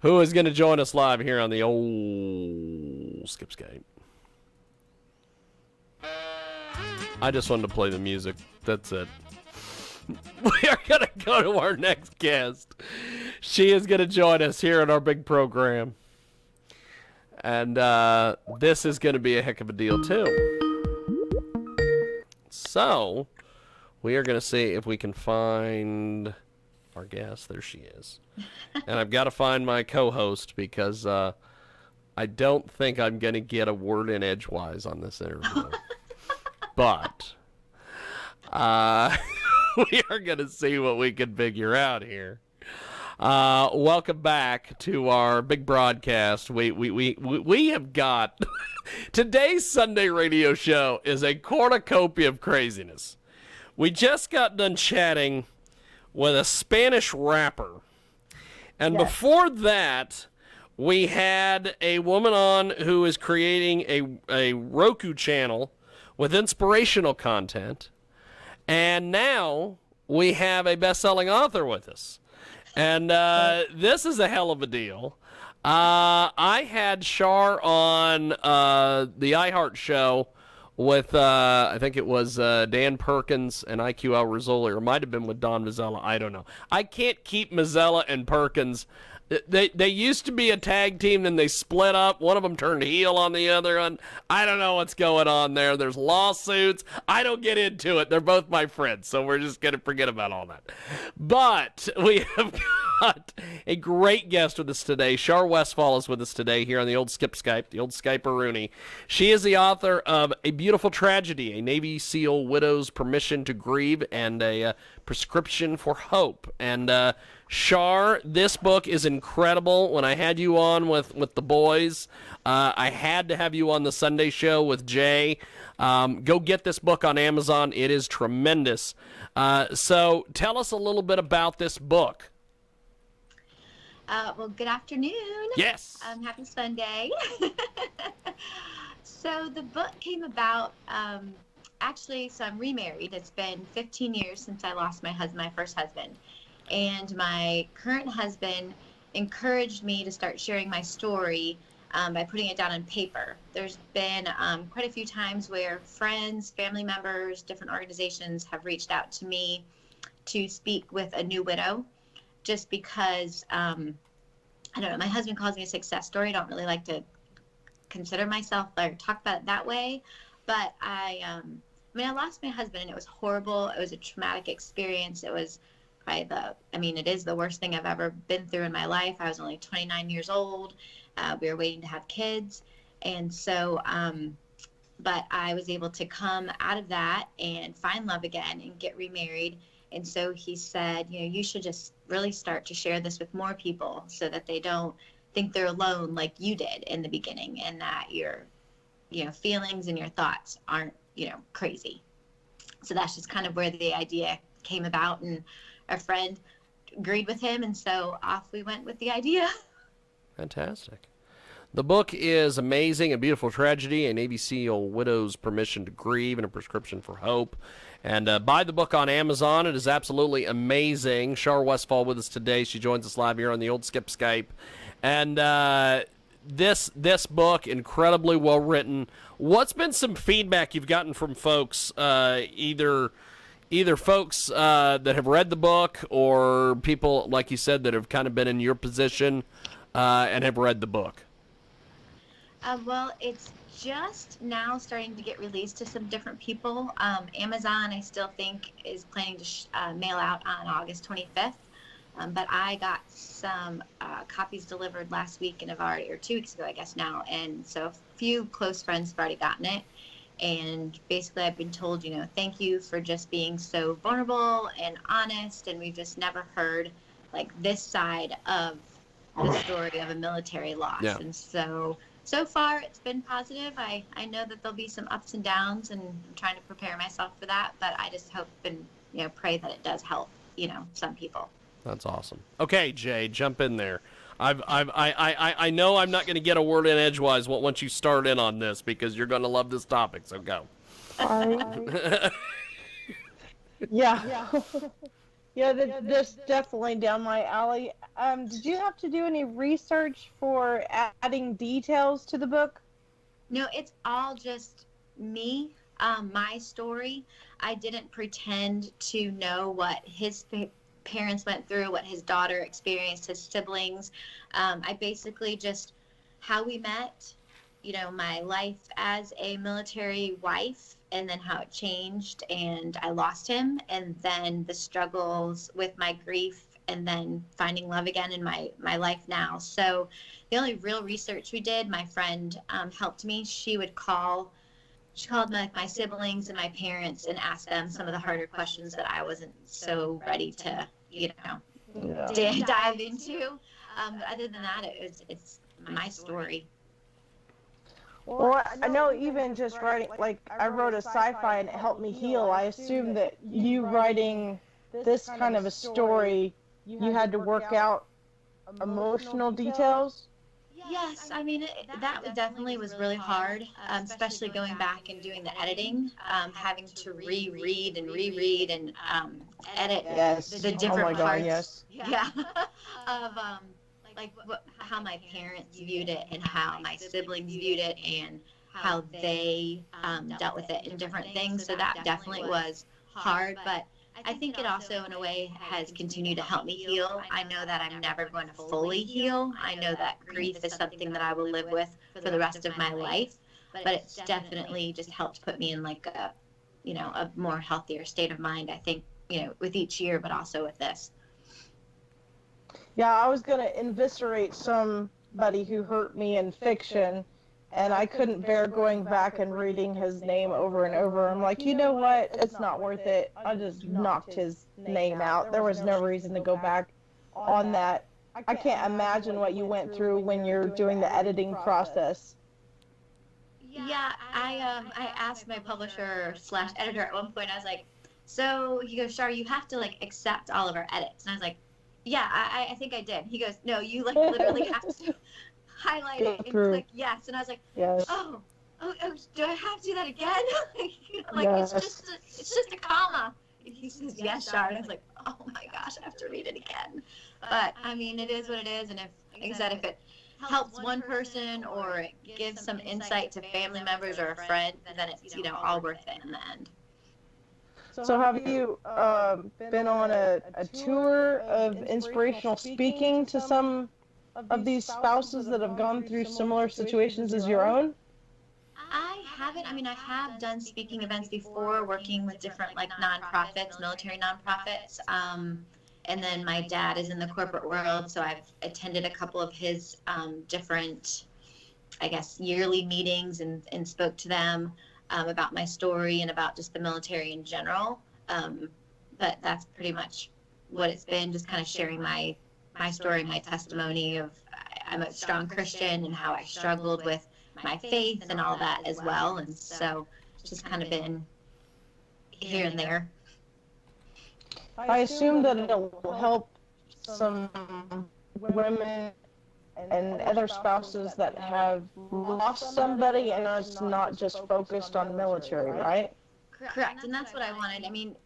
who is going to join us live here on the old Skipscape. I just wanted to play the music. That's it. We are going to go to our next guest. She is going to join us here in our big program. And this is going to be a heck of a deal, too. So, we are going to see if we can find our guest. There she is. And I've got to find my co-host because I don't think I'm going to get a word in edgewise on this interview. But we are going to see what we can figure out here. Welcome back to our big broadcast. We have got today's Sunday radio show is a cornucopia of craziness. We just got done chatting with a Spanish rapper, and before that, we had a woman on who is creating a Roku channel with inspirational content, and now we have a best-selling author with us. And this is a hell of a deal. I had Char on the iHeart show with, I think it was Dan Perkins and IQ Al Rizzoli, or it might have been with Don Mazzella. I don't know. I can't keep Mazzella and Perkins. They used to be a tag team, then they split up. One of them turned heel on the other one. I don't know what's going on there. There's lawsuits. I don't get into it. They're both my friends, so we're just going to forget about all that. But we have got a great guest with us today. Char Westfall is with us today here on the old Skype, the old Skype-a-rooney. She is the author of A Beautiful Tragedy, a Navy SEAL Widow's Permission to Grieve, and a Prescription for Hope. And Char, this book is incredible. When I had you on with the boys, I had to have you on the Sunday show with Jay. Go get this book on Amazon. It is tremendous. So tell us a little bit about this book. Well, good afternoon. Yes. Happy Sunday. So the book came about, actually, so I'm remarried. It's been 15 years since I lost my first husband. And my current husband encouraged me to start sharing my story by putting it down on paper. There's been quite a few times where friends, family members, different organizations have reached out to me to speak with a new widow, just because, I don't know, my husband calls me a success story. I don't really like to consider myself or talk about it that way. But I lost my husband, and it was horrible. It was a traumatic experience. It was it is the worst thing I've ever been through in my life. I was only 29 years old. We were waiting to have kids. And so, but I was able to come out of that and find love again and get remarried. And so he said, you should just really start to share this with more people so that they don't think they're alone like you did in the beginning, and that your, feelings and your thoughts aren't, crazy. So that's just kind of where the idea came about, and a friend agreed with him, and so off we went with the idea. Fantastic. The book is amazing. A Beautiful Tragedy, a Navy SEAL Widow's Permission to Grieve, and a Prescription for Hope. And buy the book on Amazon. It is absolutely amazing. Char Westfall with us today. She joins us live here on the old Skype. And this book, incredibly well written. What's been some feedback you've gotten from folks, either folks that have read the book, or people, like you said, that have kind of been in your position and have read the book? Well, it's just now starting to get released to some different people. Amazon, I still think, is planning to mail out on August 25th. But I got some copies delivered last week, and or 2 weeks ago, I guess now. And so a few close friends have already gotten it. And basically I've been told, thank you for just being so vulnerable and honest. And we've just never heard like this side of the story of a military loss. Yeah. And so far it's been positive. I know that there'll be some ups and downs, and I'm trying to prepare myself for that. But I just hope and, pray that it does help, some people. That's awesome. Okay, Jay, jump in there. I know I'm not going to get a word in edgewise once you start in on this, because you're going to love this topic, so go. Yeah. Yeah, this definitely down my alley. Did you have to do any research for adding details to the book? No, it's all just me, my story. I didn't pretend to know what his parents went through, what his daughter experienced, his siblings. I basically just how we met, my life as a military wife, and then how it changed, and I lost him, and then the struggles with my grief, and then finding love again in my life now. So the only real research we did, my friend helped me. She called my siblings and my parents and asked them some of the harder questions that I wasn't so ready to, dive into. But other than that, it's my story. Well, I know even just writing, like, I wrote a sci-fi and it helped me heal. I assume that you writing this kind of a story, you had to work out emotional details. Yes, I mean that definitely was really hard, especially going back and doing the editing, having to reread and reread and edit Yes. the Oh different my God, parts. yes. Yeah, of like how my parents viewed it and how my siblings viewed it and how they dealt with it in different things. So that definitely was hard, but I think it also, in a way, has continued to help me heal. I know that I'm never going to fully heal. I know that grief is something that I will live with for the rest of my life, but it's definitely just helped put me in like a more healthier state of mind, I think, with each year, but also with this. Yeah, I was going to eviscerate somebody who hurt me in fiction, and I couldn't bear going back and reading his name over and over. I'm like, you know what? It's not worth it. I just knocked his name out. There was no reason to go back on that. I can't imagine what you went through when you're doing the editing process. Yeah, I asked my publisher slash editor at one point. I was like, so he goes, Char, you have to like accept all of our edits. And I was like, yeah, I think I did. He goes, no, you like literally have to highlight it and click yes. And I was like, yes. oh, do I have to do that again? Like yes. it's just a comma. And he says yes, Char. And I was like, oh my gosh, I have to read it again. But I mean, it is what it is. And if, like I said, if it helps one person or it gives some insight to family members or a friend, then it's all worth it in the end. So have you been on a tour of inspirational speaking to some of these spouses that have gone through similar situations as your own? I haven't. I mean, I have done speaking events before, working with different like nonprofits, military nonprofits. And then my dad is in the corporate world, so I've attended a couple of his different, I guess, yearly meetings and spoke to them about my story and about just the military in general. But that's pretty much what it's been, just kind of sharing my story, my testimony of I'm a strong Christian and how I struggled with my faith and all that as well. And so it's just kind of been here and there. I assume that it'll help some women and other spouses that have lost somebody and it's not just focused on military, right? Correct. And that's what I wanted. I mean,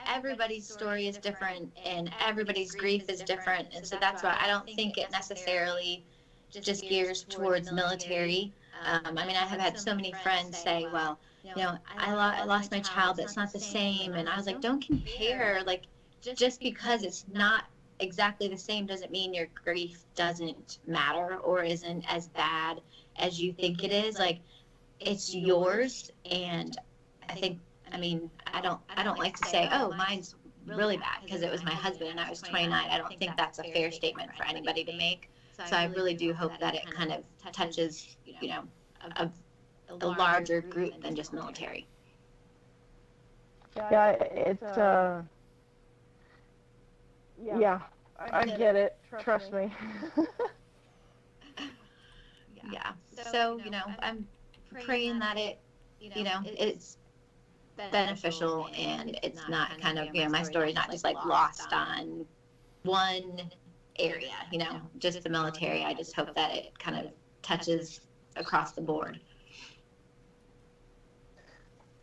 everybody's story is different and everybody's grief is different. And so that's why I don't think it necessarily just gears towards military. I mean, I have had so many friends say, well, I lost my child, but it's not the same. And I was like, don't compare. Like, just because it's not exactly the same doesn't mean your grief doesn't matter or isn't as bad as you think it is. Like, it's yours. And I mean, I don't like to say, oh, mine's really bad because it was my husband and I was 29. I don't think that's a fair statement for anybody to make. So I really do hope that it kind of touches, a larger group than just military. Yeah, it's yeah, I get it. Trust me. Yeah. So, I'm praying that it's beneficial and it's not kind of, my story not just like lost on one area, just the military. I just hope that it kind of touches across the board.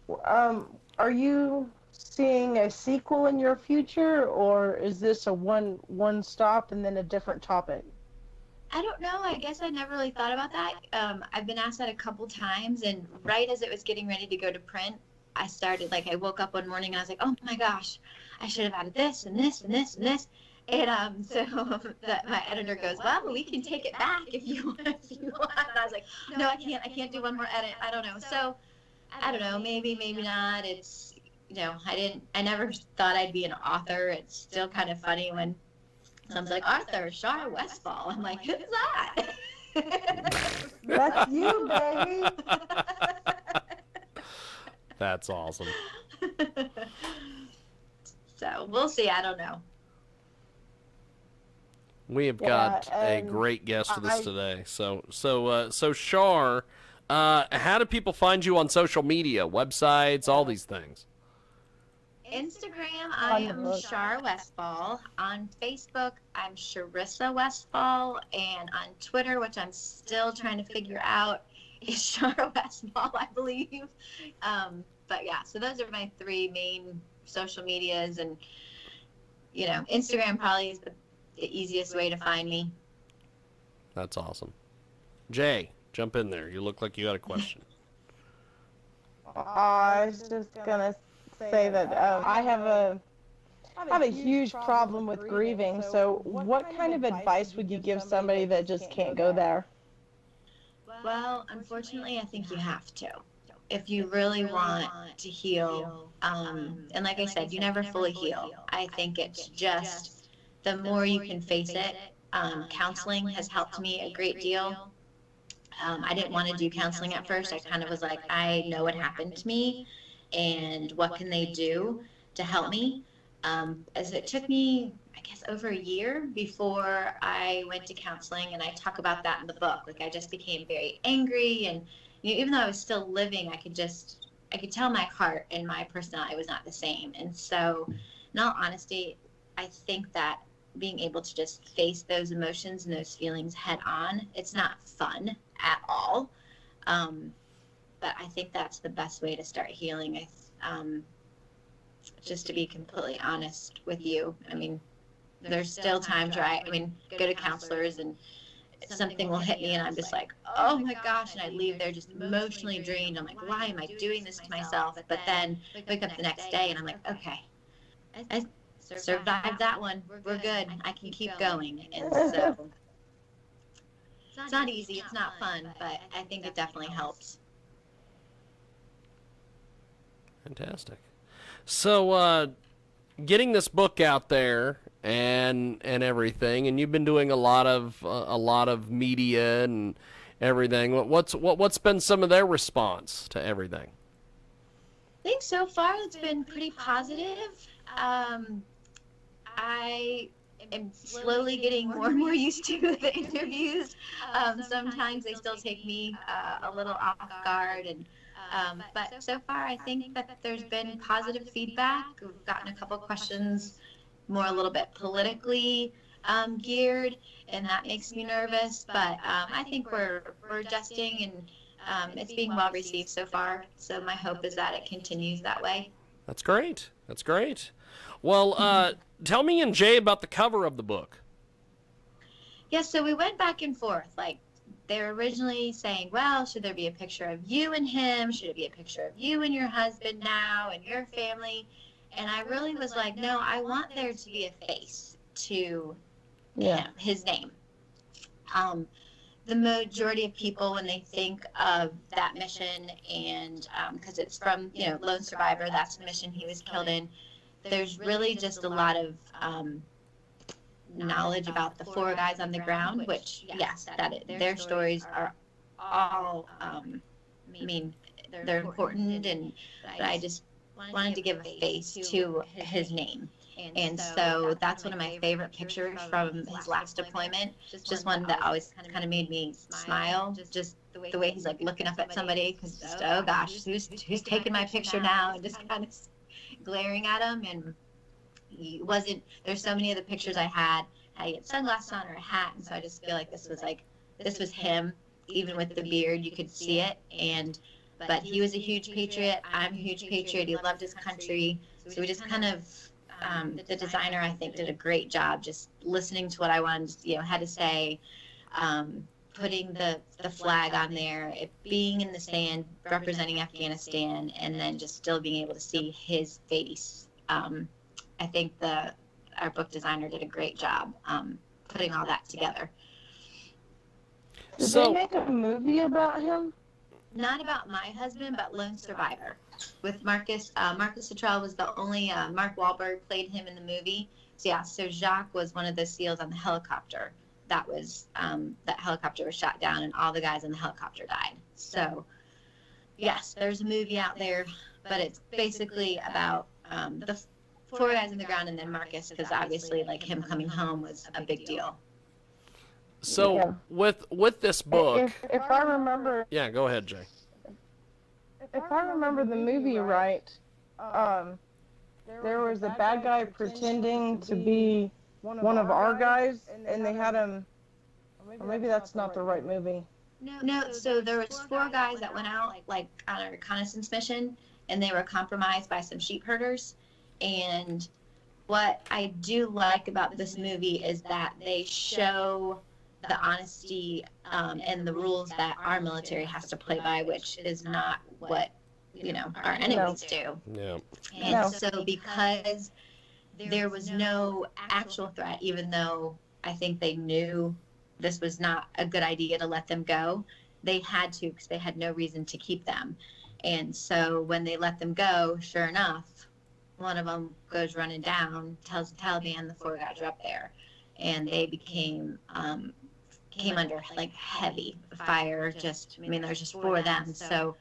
Are you seeing a sequel in your future, or is this a one stop and then a different topic? I don't know. I guess I never really thought about that. I've been asked that a couple times, and right as it was getting ready to go to print, I started, like, I woke up one morning and I was like, oh my gosh, I should have added this and this and this and this. And so my editor goes, well, we can take it back if you want. If you want. And I was like, no, I can't. I can't do one more edit. I don't know. So I don't know. Maybe, maybe not. It's, I never thought I'd be an author. It's still kind of funny when someone's like, Arthur, Charissa Westfall. I'm like, who's that? That's you, baby. That's awesome. So we'll see. I don't know. We have got a great guest with us today. So Char, how do people find you on social media, websites, all these things? Instagram, I am Char Westfall. On Facebook, I'm Charissa Westfall. And on Twitter, which I'm still trying to figure out, is Char Westfall, I believe. But yeah, so those are my three main social medias. And, Instagram probably is the easiest way to find me. That's awesome. Jay, jump in there. You look like you got a question. I was just gonna say that I have a huge problem with grieving. So, what kind of advice would you give somebody that just can't go there? Well, unfortunately, I think you have to. If you really want to heal, and like I said, you never fully heal. I think it's just the more you can face it. Counseling has helped me a great deal. I didn't want to do counseling at first. I kind of was like, I know what happened to me, and what can they do to help me? As it took me, I guess, over a year before I went to counseling, and I talk about that in the book. Like, I just became very angry, and even though I was still living, I could tell my heart and my personality was not the same. And so, in all honesty, I think that being able to just face those emotions and those feelings head on, it's not fun at all. But I think that's the best way to start healing. Just to be completely honest with you, I mean, there's still times where I go to counselors and something will hit me and I'm just like, oh my gosh, and I leave there just emotionally drained. I'm like, why am I doing this to myself? But then wake up the next day and I'm like, okay, I survived that one. We're good. I can keep going. And so it's not easy. It's not fun, but I think it definitely helps. Fantastic. So, getting this book out there and everything, and you've been doing a lot of media and everything. What's been some of their response to everything? I think so far it's been pretty positive. I am slowly getting more and more used to the interviews. Sometimes they still take me a little off guard, and but so far I think that there's been positive feedback. We've gotten a couple questions more a little bit politically geared, and that makes me nervous. But I think we're adjusting, and it's being well received so far. So my hope is that it continues that way. That's great. That's great. Well, tell me and Jay about the cover of the book. Yeah, so we went back and forth. Like, they were originally saying, well, should there be a picture of you and him? Should it be a picture of you and your husband now and your family? And I really was like, no, I want there to be a face to him, his name. The majority of people, when they think of that mission, and because it's from, lone survivor, that's the mission he was killed in, there's really just a lot of knowledge about the four guys on the ground, which, yes, their stories are all, they're important, but I just wanted to give a face to his name. And so that's one of my favorite pictures from his last deployment. Just one that always kind of made me smile. Just the way he's like looking up at somebody, because oh gosh, who's taking my picture now, and just kind of glaring at him. And he wasn't. There's so many of the pictures I had sunglasses on or a hat, and so I just feel like this was him, even with the beard, you could see it. But he was a huge patriot. I'm a huge patriot. He loved his country. So we just kind of, the designer, I think, did a great job just listening to what I wanted, had to say, putting the flag on there, it being in the sand, representing Afghanistan, and then just still being able to see his face. I think our book designer did a great job putting all that together. Did they make a movie about him? Not about my husband, but Lone Survivor with Marcus. Marcus Luttrell was the only, Mark Wahlberg played him in the movie. So Jacques was one of the SEALs on the helicopter. That helicopter was shot down and all the guys on the helicopter died. So yes, there's a movie out there, but it's basically about the 4 guys on the ground and then Marcus, because obviously like him coming home was a big deal. So with this book, if I remember, yeah, go ahead, Jay. If I remember the movie right, there was a bad guy pretending to be one of our guys, and they had him. Or maybe that's not the right movie. No, so there was 4 guys that went out like on a reconnaissance mission, and they were compromised by some sheep herders. And what I do like about this movie is that they show the honesty and the rules that our military has to play by, which is not what our enemies do. Yeah. And so because there was no actual threat, even though I think they knew this was not a good idea to let them go, they had to, because they had no reason to keep them. And so when they let them go, sure enough, one of them goes running down, tells the Taliban the 4 guys are up there, and they came under like heavy fire. There's just 4 of them. So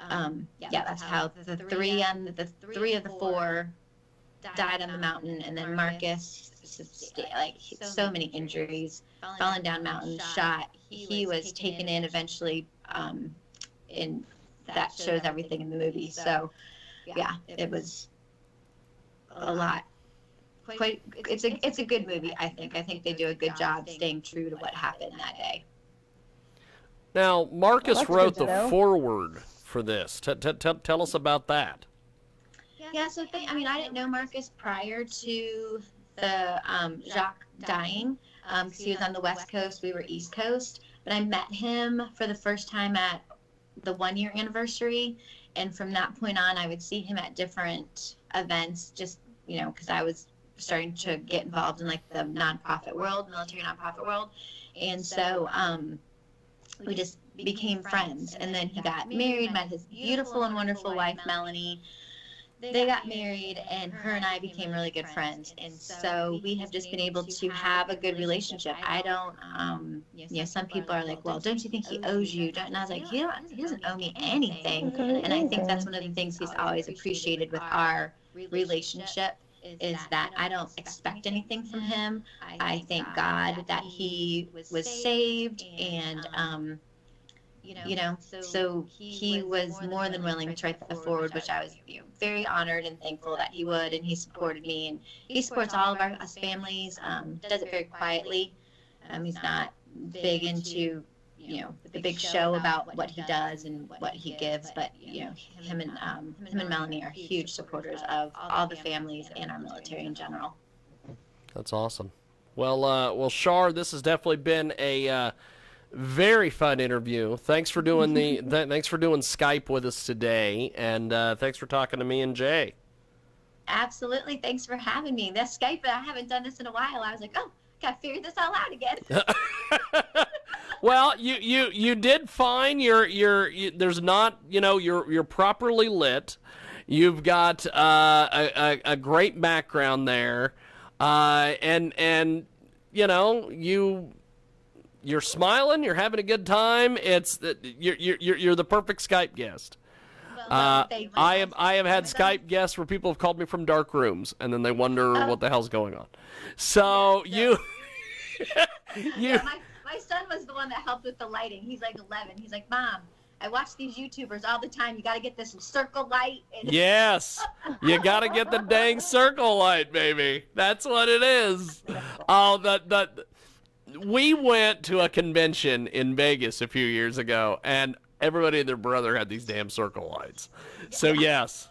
that's how the 3 of the 4 died on the mountain, and then Marcus, so many injuries, falling down mountain, shot. He was taken in eventually, and that shows everything in the movie. So yeah, it was a lot. It's a good movie, I think. I think they do a good job staying true to what happened that day. Now, Marcus wrote the foreword for this. Tell us about that. Yeah, so I didn't know Marcus prior to the Jacques dying, because he was on the West Coast, we were East Coast. But I met him for the first time at the 1-year anniversary, and from that point on, I would see him at different events, just because I was starting to get involved in like the nonprofit world, military nonprofit world, and so we just became friends. And then he got married, met his beautiful and wonderful wife Melanie. They got married, and her and I became really good friends. And so we have just been able to have a good relationship. I don't, some people are like, well, don't you think he owes you? And I was like, he doesn't owe me anything. And I think that's one of the things he's always appreciated with our relationship, is that I don't expect anything from him. I thank God that he was saved, and so he was more than willing to write the forward, which I was very honored and thankful that he would, and he supported me, and he supports all of us families, does it very quietly. He's not big into the big show about what he does and what he gives, but him and Melanie are huge supporters of all the families and our military in general. That's awesome. Well, Char, this has definitely been a very fun interview. Thanks for doing thanks for doing Skype with us today, and thanks for talking to me and Jay. Absolutely, thanks for having me. That Skype, I haven't done this in a while. I was like, oh, gotta figure this all out again. Well, you did fine. There's not, you're properly lit. You've got a great background there, and you're smiling. You're having a good time. You're the perfect Skype guest. I have had Skype guests where people have called me from dark rooms, and then they wonder what the hell's going on. So My son was the one that helped with the lighting. He's like 11. He's like, Mom, I watch these YouTubers all the time. You got to get this circle light. Yes, you got to get the dang circle light, baby. That's what it is. Oh, we went to a convention in Vegas a few years ago, and everybody and their brother had these damn circle lights. So yes,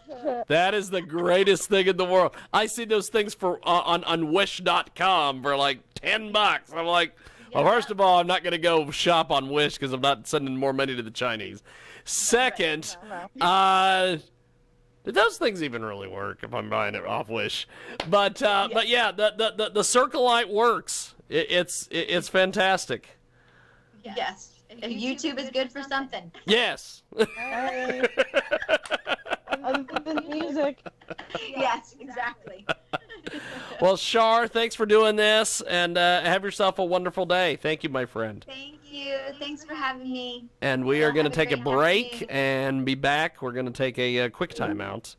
that is the greatest thing in the world. I see those things for on Wish.com for like $10. I'm like, well, first of all, I'm not going to go shop on Wish because I'm not sending more money to the Chinese. Second, do those things even really work if I'm buying it off Wish? But yeah, the circle light works. It's fantastic. Yes. If YouTube is good for something. Yes. Hey. Other than music. Yes, exactly. Well, Char, thanks for doing this, and have yourself a wonderful day. Thank you, my friend. Thank you. Thanks for having me. And we are going to Have a take a great break afternoon. and be back. We're going to take a quick timeout.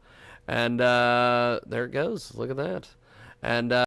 And there it goes. Look at that. And